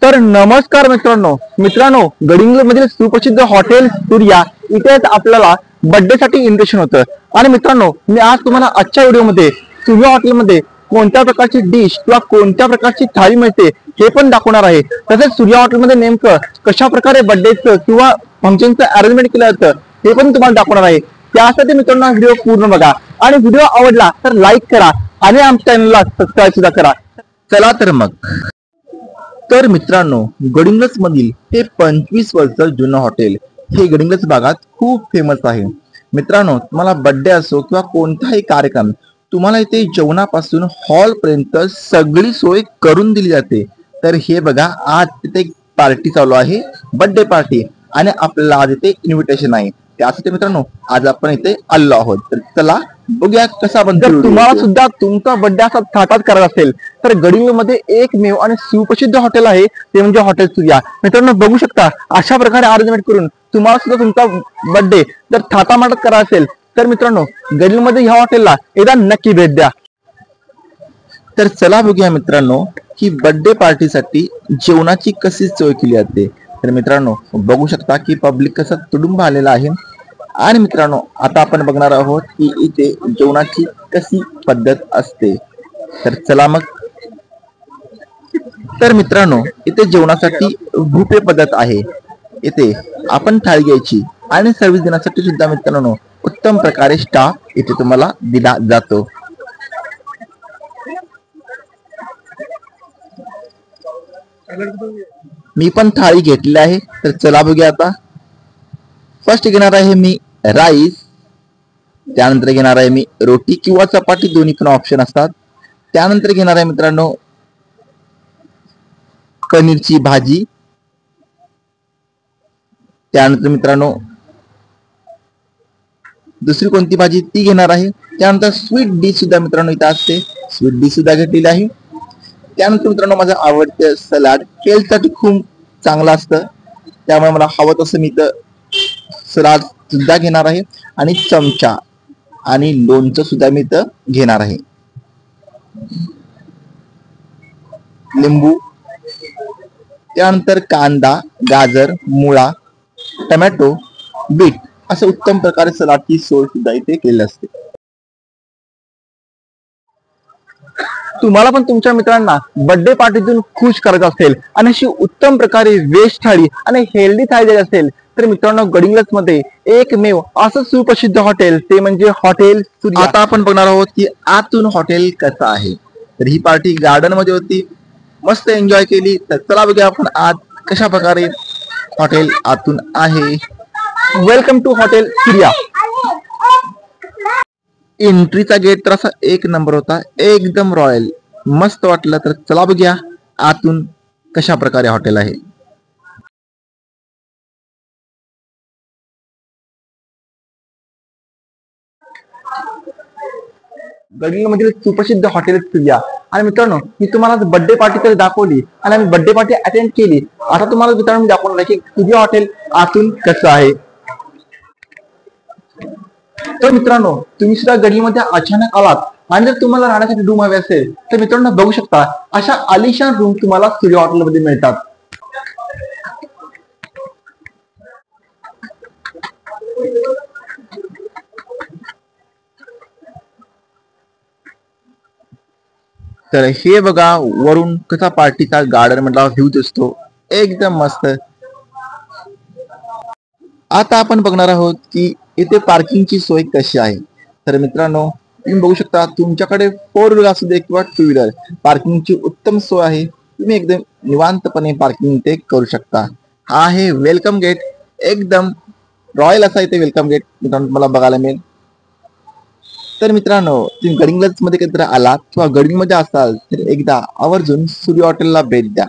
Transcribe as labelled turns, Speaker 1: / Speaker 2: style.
Speaker 1: तर नमस्कार मित्रांनो गडिंग्लजमधील सुप्रसिद्ध हॉटेल सूर्या इथेच आपल्याला बर्थडे साठी इन्व्हिटेशन होतं। आणि मित्रांनो, मी आज तुम्हाला आजच्या व्हिडिओमध्ये सूर्या हॉटेलमध्ये कोणत्या प्रकारची डिश किंवा कोणत्या प्रकारची थाळी मिळते हे पण दाखवणार आहे। तसेच सूर्या हॉटेलमध्ये नेमकं कशा प्रकारे बर्थडेचं किंवा फंक्शनचं अरेंजमेंट केलं जातं हे पण तुम्हाला दाखवणार आहे। त्यासाठी मित्रांनो व्हिडिओ पूर्ण बघा आणि व्हिडिओ आवडला तर लाईक करा आणि आमच्या चॅनलला सबस्क्राईब सुद्धा करा। चला तर मग। तर मित्रांनो, गडिंग्लज मधील हे 25 वर्ष जुनं हॉटेल हे गडिंग्लज भागात खूप फेमस आहे। मित्रांनो, तुम्हाला बर्थडे असो किंवा कोणताही कार्यक्रम, तुम्हाला इथे जेवणापासून हॉल पर्यंत सगळी सोय करून दिली जाते। तर हे बघा, आज तिथे एक पार्टी चालू आहे, बर्थडे पार्टी, आणि आपल्याला आज इथे इन्व्हिटेशन आहे। त्यासाठी मित्रांनो आज आपण इथे आलो आहोत। तर चला बघूया कसा बनतो। जर तुम्हाला सुद्धा तुमचा बर्थडे असा थाटात करायचा असेल तर गडिंग्लजमध्ये एकमेव आणि सुप्रसिद्ध हॉटेल आहे, ते म्हणजे हॉटेल सूर्या। मित्रांनो बघू शकता, अशा प्रकारे अरेंजमेंट करून तुम्हाला सुद्धा तुमचा बर्थडे जर थाटामाटात करायचा असेल तर मित्रांनो गडिंग्लजमध्ये ह्या हॉटेलला एकदा नक्की भेट द्या। तर चला बघूया मित्रांनो की बर्थडे पार्टीसाठी जेवणाची कशी सोय केली जाते। तर मित्रांनो बघू शकता की पब्लिक कसं तुडुंब आलेला आहे। आणि मित्रांनो आता आपण बघणार आहोत की इथे जेवणाची कशी पद्धत असते। तर चला मग। तर मित्रांनो इथे जेवणासाठी बुफे पद्धत आहे। इथे आपण थाळी घ्यायची आणि सर्व्हिस देण्यासाठी सुद्धा मित्रांनो उत्तम प्रकारे स्टाफ इथे तुम्हाला दिला जातो। मी पण थाळी घेतली आहे, तर चला बघूया आता। फर्स्ट घेणार आहे मी राईस, त्यानंतर घेणार आहे मी रोटी किंवा चपाती, दोन्ही पण ऑप्शन असतात। त्यानंतर घेणार आहे मित्रांनो पनीरची भाजी, त्यानंतर मित्रांनो दुसरी कोणती भाजी ती घेणार आहे। त्यानंतर स्वीट डिश सुद्धा मित्रांनो इथे असते, स्वीट डिश सुद्धा घेतलेली आहे। त्यानंतर मित्रांनो माझं आवडतं सलाड, हेल्थसाठी खूप चांगलं असतं, त्यामुळे मला हवं तसं मी इथं सलाड सुद्धा घेणार आहे। आणि चमचा आणि लोणचं सुद्धा मी इथं घेणार आहे, लिंबू, त्यानंतर कांदा, गाजर, मुळा, टोमॅटो, बीट असं उत्तम प्रकारे सलाडची सोय सुद्धा इथे केली असते। तुम्हाला पण तुमच्या मित्रांना बर्थडे पार्टीतून खुश करायचं असेल आणि अशी उत्तम प्रकारे व्हेज थाळी आणि हेल्दी थाळी द्यायची असेल तर मित्रांनो गडिंग्लज मध्ये एकमेव असं सुप्रसिद्ध हॉटेल ते म्हणजे हॉटेल सूर्या। आता आपण बघणार आहोत की आतून हॉटेल कसं आहे। तर ही पार्टी गार्डन मध्ये होती, मस्त एन्जॉय केली। तर चला बघूया आपण आज कशा प्रकारे हॉटेल आतून आहे। Welcome to hotel Surya. एंट्रीचा गेट तर असा एक नंबर होता, एकदम रॉयल, मस्त वाटलं। तर चला बघूया आतून कशा प्रकारे हॉटेल आहे। गडिंग्लजमधील सुप्रसिद्ध हॉटेल सूर्या। आणि मित्रांनो मी तुम्हाला बर्थडे पार्टी तर दाखवली आणि आम्ही बर्थडे पार्टी अटेंड केली, आता तुम्हाला मित्रांनो दाखवणार आहे की सूर्या हॉटेल आतून कसं आहे। तर मित्रांनो तुम्ही सुद्धा गडिंग्लजमध्ये अचानक आलात आणि जर तुम्हाला राहण्यासाठी रूम हवे असेल तर मित्रांनो बघू शकता, अशा आलिशान रूम तुम्हाला सूर्या हॉटेलमध्ये मिळतात। तर हे बघा वरून कसा पार्टीचा गार्डन मधला व्ह्यू दिसतो, एकदम मस्त। आता आपण बघणार आहोत की इथे पार्किंगची सोय कशी आहे। तर मित्रांनो तुम्ही बघू शकता, तुमच्याकडे 4 व्हीलर असू दे किंवा 2 व्हीलर, पार्किंगची उत्तम सोय आहे। तुम्ही एकदम निवांतपणे पार्किंग इथे करू शकता। हा आहे वेलकम गेट, एकदम रॉयल असा इथे वेलकम गेट मित्रांनो तुम्हाला बघायला मिळेल। तर मित्रांनो तुम्ही गडिंग्लज मध्ये कधी आलात किंवा गडिंग्लजमध्ये असाल तर एकदा आवर्जून सूर्या हॉटेलला भेट द्या।